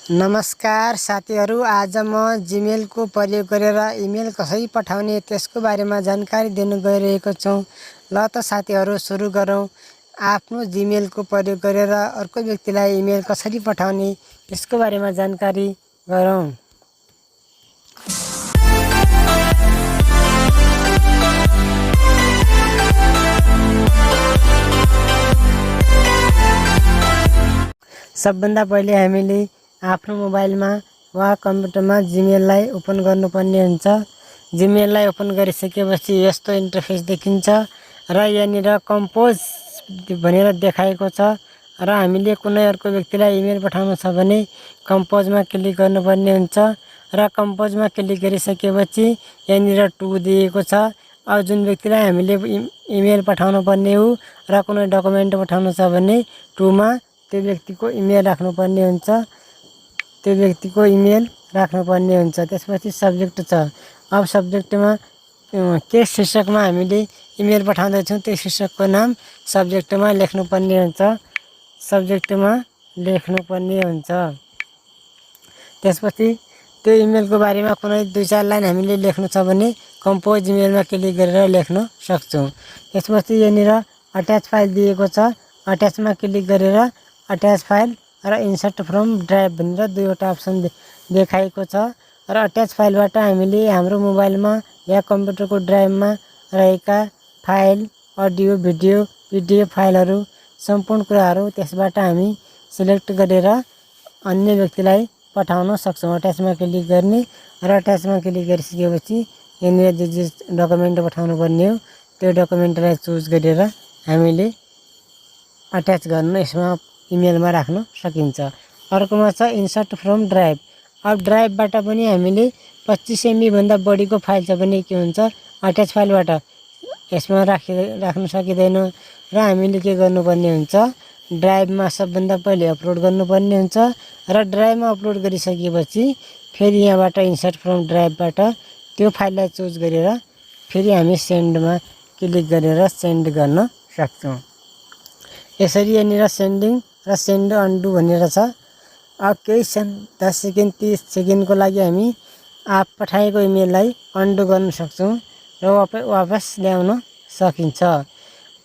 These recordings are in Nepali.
नमस्कार साथीहरू, आज म जीमेल को प्रयोग गरेर इमेल कसरी पठाउने त्यसको बारेमा जानकारी दिन गइरहेको छु। ल त साथीहरू सुरु गरौँ। आफ्नो जीमेल को प्रयोग गरेर अर्को व्यक्तिलाई इमेल कसरी पठाउने त्यसको बारेमा जानकारी गरौँ। सबभन्दा पहिले हामीले आफ्नो मोबाइलमा वा कम्प्युटरमा जीमेललाई ओपन गर्नुपर्ने हुन्छ। जीमेललाई ओपन गरिसकेपछि यस्तो इन्टरफेस देखिन्छ र यहाँनिर कम्पोज भनेर देखाएको छ र हामीले कुनै अर्को व्यक्तिलाई इमेल पठाउनु छ भने कम्पोजमा क्लिक गर्नुपर्ने हुन्छ र कम्पोजमा क्लिक गरिसकेपछि यहाँनिर टु दिएको छ। अब जुन व्यक्तिलाई हामीले इमेल पठाउनु पर्ने हो र कुनै डकुमेन्ट पठाउनु छ भने टुमा त्यो व्यक्तिको इमेल राख्नुपर्ने हुन्छ। त्यो व्यक्तिको इमेल राख्नुपर्ने हुन्छ। त्यसपछि सब्जेक्ट छ। अब सब्जेक्टमा के शीर्षकमा हामीले इमेल पठाउँदैछौँ त्यो शीर्षकको नाम सब्जेक्टमा लेख्नुपर्ने हुन्छ। सब्जेक्टमा लेख्नुपर्ने हुन्छ। त्यसपछि त्यो इमेलको बारेमा कुनै 2-4 लाइन हामीले लेख्नु छ भने कम्पोज इमेलमा क्लिक गरेर लेख्न सक्छौँ। त्यसपछि यहाँनिर अट्याच फाइल दिएको छ। अट्याचमा क्लिक गरेर अट्याच फाइल र इन्सर्ट फ्रम ड्राइभ भनेर दुईवटा अप्सन देखाएको छ र अट्याच फाइलबाट हामीले हाम्रो मोबाइलमा या कम्प्युटरको ड्राइभमा रहेका फाइल, अडियो, भिडियो, पिडिएफ फाइलहरू सम्पूर्ण कुराहरू त्यसबाट हामी सिलेक्ट गरेर अन्य व्यक्तिलाई पठाउन सक्छौँ। अट्याचमा क्लिक गर्ने र अट्याचमा क्लिक गरिसकेपछि यहाँनिर जे डकुमेन्ट पठाउनु पर्ने हो त्यो डकुमेन्टलाई चुज गरेर हामीले अट्याच गर्न यसमा इमेलमा राख्न सकिन्छ। अर्कोमा छ इन्सर्ट फ्रम ड्राइभ। अब ड्राइभबाट पनि हामीले 25 MB भन्दा बढीको फाइल छ भने के हुन्छ, अट्याच फाइलबाट यसमा राख्न सकिँदैन र हामीले के गर्नुपर्ने हुन्छ, ड्राइभमा सबभन्दा पहिले अपलोड गर्नुपर्ने हुन्छ र ड्राइभमा अपलोड गरिसकेपछि फेरि यहाँबाट इन्सर्ट फ्रम ड्राइभबाट त्यो फाइललाई चुज गरेर फेरि हामी सेन्डमा क्लिक गरेर सेन्ड गर्न सक्छौँ। यसरी यहाँनिर सेन्डिङ र सेन्ड अन्डु भनेर छ। अब केही 10 सेकेन्ड 30 सेकेन्डको लागि हामी पठाएको इमेललाई अन्डु गर्न सक्छौँ र वापस ल्याउन सकिन्छ। अब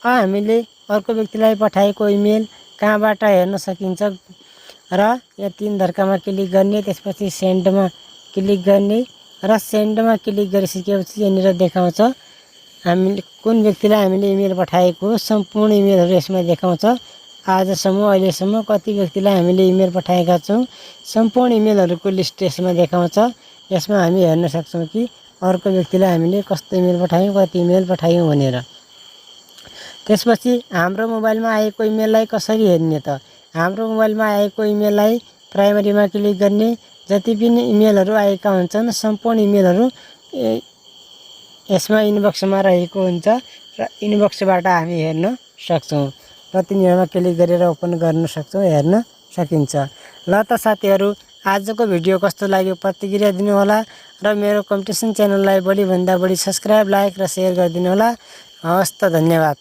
हामीले अर्को व्यक्तिलाई पठाएको इमेल कहाँबाट हेर्न सकिन्छ र यहाँ 3 धर्कामा क्लिक गर्ने, त्यसपछि सेन्डमा क्लिक गर्ने र सेन्डमा क्लिक गरिसकेपछि यहाँनिर देखाउँछ हामीले कुन व्यक्तिलाई हामीले इमेल पठाएको सम्पूर्ण इमेलहरू यसमा देखाउँछ। आजसम्म अहिलेसम्म कति व्यक्तिलाई हामीले इमेल पठाएका छौँ सम्पूर्ण इमेलहरूको लिस्ट यसमा देखाउँछ। यसमा हामी हेर्न सक्छौँ कि अर्को व्यक्तिलाई हामीले कस्तो इमेल पठायौँ, कति इमेल पठायौँ भनेर। त्यसपछि हाम्रो मोबाइलमा आएको इमेललाई कसरी हेर्ने त? हाम्रो मोबाइलमा आएको इमेललाई प्राइमरीमा क्लिक गर्ने, जति पनि इमेलहरू आएका हुन्छन् सम्पूर्ण इमेलहरू यसमा इनबक्समा रहेको हुन्छ र इनबक्सबाट हामी हेर्न सक्छौँ र तिनीहरूमा क्लिक गरेर ओपन गर्न सक्छौँ, हेर्न सकिन्छ। ल त साथीहरू आजको भिडियो कस्तो लाग्यो प्रतिक्रिया दिनुहोला र मेरो कम्पिटिसन च्यानललाई बढीभन्दा बढी सब्सक्राइब, लाइक र सेयर गरिदिनु होला। हवस् त, धन्यवाद।